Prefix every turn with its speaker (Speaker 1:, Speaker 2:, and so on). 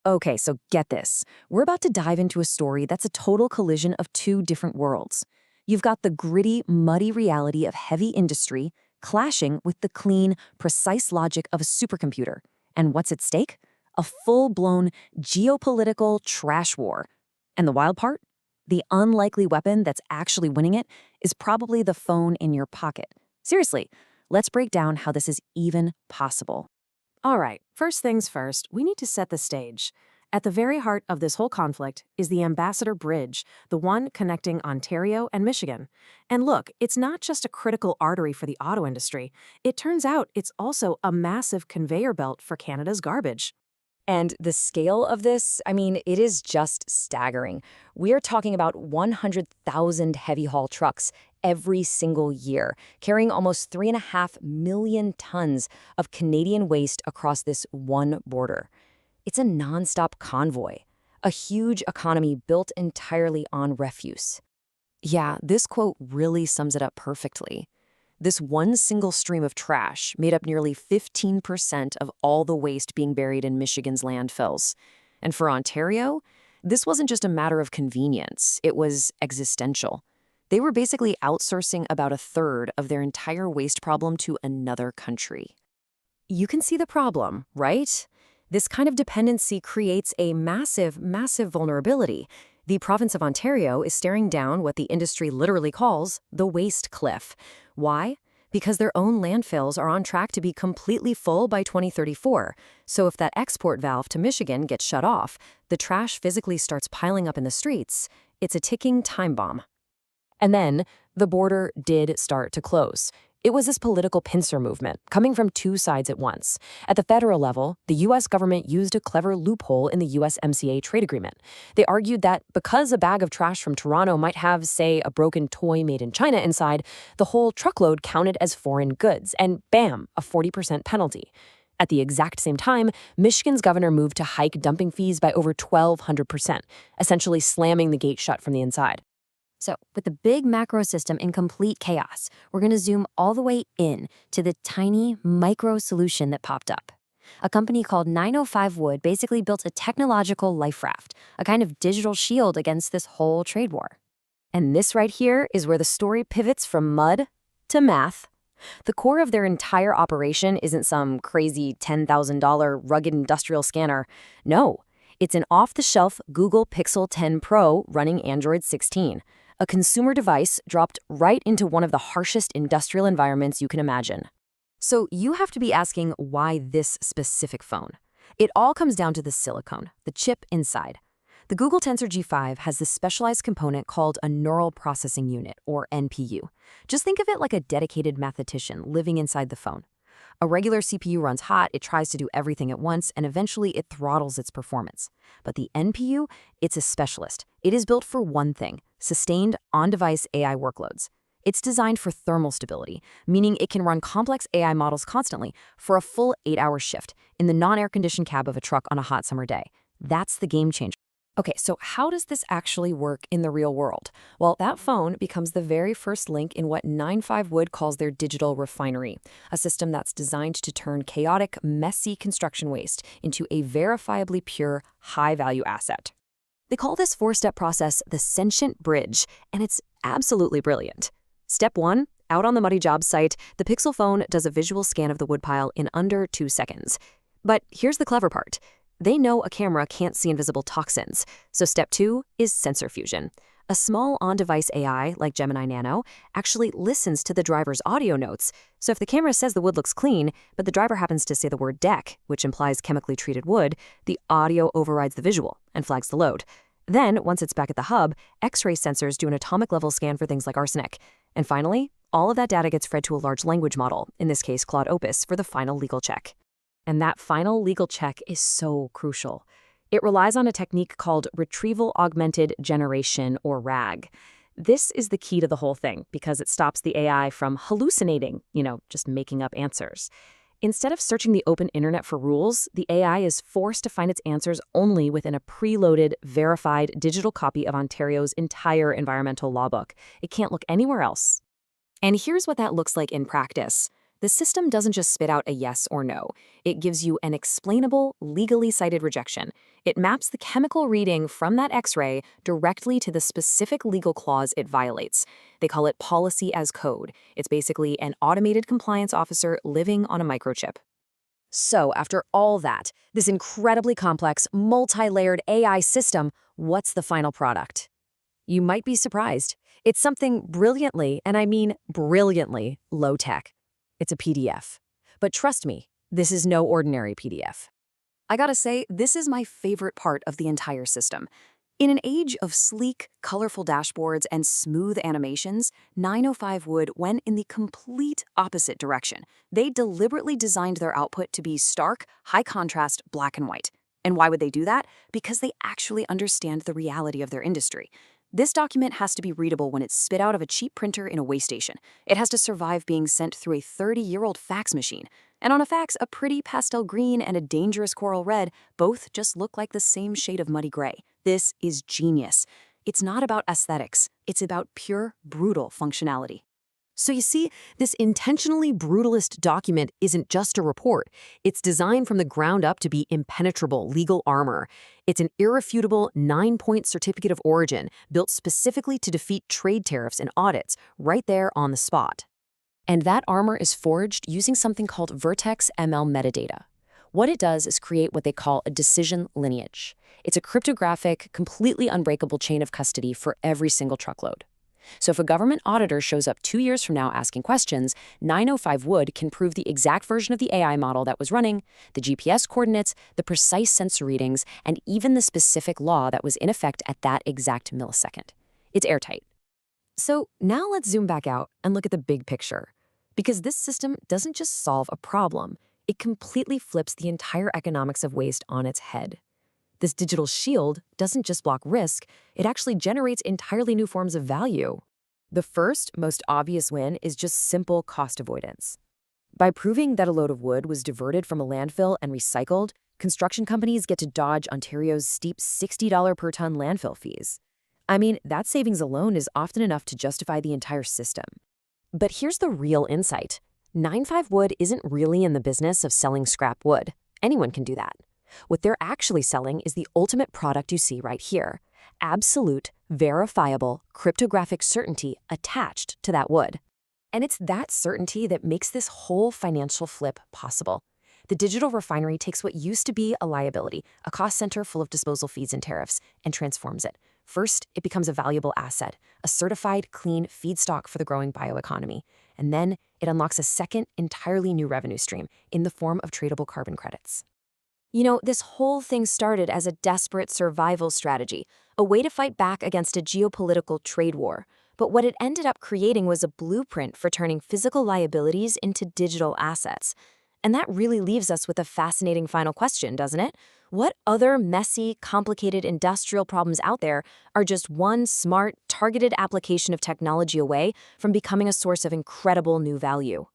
Speaker 1: Okay, so get this. We're about to dive into a story that's a total collision of two different worlds. You've got the gritty, muddy reality of heavy industry clashing with the clean, precise logic of a supercomputer. And what's at stake? A full-blown geopolitical trash war. And the wild part? The unlikely weapon that's actually winning it is probably the phone in your pocket. Seriously, let's break down how this is even possible. All right, first things first, we need to set the stage. At the very heart of this whole conflict is the Ambassador Bridge, the one connecting Ontario and Michigan. And look, it's not just a critical artery for the auto industry. It turns out it's also a massive conveyor belt for Canada's garbage.
Speaker 2: And the scale of this, it is just staggering. We are talking about 100,000 heavy haul trucks every single year, carrying almost 3.5 million tons of Canadian waste across this one border. It's a nonstop convoy, a huge economy built entirely on refuse.
Speaker 1: Yeah, this quote really sums it up perfectly. This one single stream of trash made up nearly 15% of all the waste being buried in Michigan's landfills. And for Ontario, this wasn't just a matter of convenience, it was existential. They were basically outsourcing about a third of their entire waste problem to another country. You can see the problem, right? This kind of dependency creates a massive vulnerability. The province of Ontario is staring down what the industry literally calls the waste cliff. Why? Because their own landfills are on track to be completely full by 2034. So if that export valve to Michigan gets shut off, the trash physically starts piling up in the streets. It's a ticking time bomb. And then the border did start to close. It was this political pincer movement, coming from two sides at once. At the federal level, the U.S. government used a clever loophole in the USMCA trade agreement. They argued that because a bag of trash from Toronto might have, say, a broken toy made in China inside, the whole truckload counted as foreign goods, and bam, a 40% penalty. At the exact same time, Michigan's governor moved to hike dumping fees by over 1,200%, essentially slamming the gate shut from the inside.
Speaker 2: So, with the big macro system in complete chaos, we're going to zoom all the way in to the tiny micro solution that popped up. A company called 905 Wood basically built a technological life raft, a kind of digital shield against this whole trade war. And this right here is where the story pivots from mud to math. The core of their entire operation isn't some crazy $10,000 rugged industrial scanner. No, it's an off-the-shelf Google Pixel 10 Pro running Android 16. A consumer device dropped right into one of the harshest industrial environments you can imagine. So you have to be asking why this specific phone. It all comes down to the silicone, the chip inside. The Google Tensor G5 has this specialized component called a neural processing unit, or NPU. Just think of it like a dedicated mathematician living inside the phone. A regular CPU runs hot, it tries to do everything at once, and eventually it throttles its performance. But the NPU, it's a specialist. It is built for one thing: sustained on-device AI workloads. It's designed for thermal stability, meaning it can run complex AI models constantly for a full 8-hour shift in the non-air-conditioned cab of a truck on a hot summer day. That's the game changer. Okay, so how does this actually work in the real world? Well, that phone becomes the very first link in what 905 Wood calls their digital refinery, a system that's designed to turn chaotic, messy construction waste into a verifiably pure, high-value asset. They call this 4-step process the sentient bridge, and it's absolutely brilliant. Step 1, out on the muddy job site, the Pixel phone does a visual scan of the woodpile in under 2 seconds. But here's the clever part. They know a camera can't see invisible toxins, so step 2 is sensor fusion. A small on-device AI, like Gemini Nano, actually listens to the driver's audio notes. So if the camera says the wood looks clean, but the driver happens to say the word deck, which implies chemically treated wood, the audio overrides the visual and flags the load. Then, once it's back at the hub, X-ray sensors do an atomic-level scan for things like arsenic. And finally, all of that data gets fed to a large language model, in this case Claude Opus, for the final legal check. And that final legal check is so crucial. It relies on a technique called retrieval augmented generation, or RAG. This is the key to the whole thing because it stops the AI from hallucinating, just making up answers. Instead of searching the open internet for rules, the AI is forced to find its answers only within a preloaded, verified digital copy of Ontario's entire environmental law book. It can't look anywhere else. And here's what that looks like in practice.
Speaker 1: The system doesn't just spit out a yes or no. It gives you an explainable, legally cited rejection. It maps the chemical reading from that X-ray directly to the specific legal clause it violates. They call it policy as code. It's basically an automated compliance officer living on a microchip. So, after all that, this incredibly complex, multi-layered AI system, what's the final product? You might be surprised. It's something brilliantly, and I mean brilliantly, low-tech. It's a PDF. But trust me, this is no ordinary PDF. I gotta say, this is my favorite part of the entire system. In an age of sleek, colorful dashboards and smooth animations, 905 Wood went in the complete opposite direction. They deliberately designed their output to be stark, high-contrast, black and white. And why would they do that? Because they actually understand the reality of their industry. This document has to be readable when it's spit out of a cheap printer in a way station. It has to survive being sent through a 30-year-old fax machine. And on a fax, a pretty pastel green and a dangerous coral red both just look like the same shade of muddy gray. This is genius. It's not about aesthetics. It's about pure, brutal functionality. So you see, this intentionally brutalist document isn't just a report. It's designed from the ground up to be impenetrable legal armor. It's an irrefutable 9-point certificate of origin built specifically to defeat trade tariffs and audits right there on the spot. And that armor is forged using something called Vertex ML metadata. What it does is create what they call a decision lineage. It's a cryptographic, completely unbreakable chain of custody for every single truckload. So if a government auditor shows up 2 years from now asking questions, 905 Wood can prove the exact version of the AI model that was running, the GPS coordinates, the precise sensor readings, and even the specific law that was in effect at that exact millisecond. It's airtight. So now let's zoom back out and look at the big picture. Because this system doesn't just solve a problem, it completely flips the entire economics of waste on its head. This digital shield doesn't just block risk, it actually generates entirely new forms of value. The first, most obvious win is just simple cost avoidance. By proving that a load of wood was diverted from a landfill and recycled, construction companies get to dodge Ontario's steep $60 per ton landfill fees. I mean, that savings alone is often enough to justify the entire system. But here's the real insight. 905 Wood isn't really in the business of selling scrap wood. Anyone can do that. What they're actually selling is the ultimate product you see right here. Absolute, verifiable, cryptographic certainty attached to that wood. And it's that certainty that makes this whole financial flip possible. The digital refinery takes what used to be a liability, a cost center full of disposal fees and tariffs, and transforms it. First, it becomes a valuable asset, a certified, clean feedstock for the growing bioeconomy. And then it unlocks a second, entirely new revenue stream in the form of tradable carbon credits. You know, this whole thing started as a desperate survival strategy, a way to fight back against a geopolitical trade war. But what it ended up creating was a blueprint for turning physical liabilities into digital assets. And that really leaves us with a fascinating final question, doesn't it? What other messy, complicated industrial problems out there are just one smart, targeted application of technology away from becoming a source of incredible new value?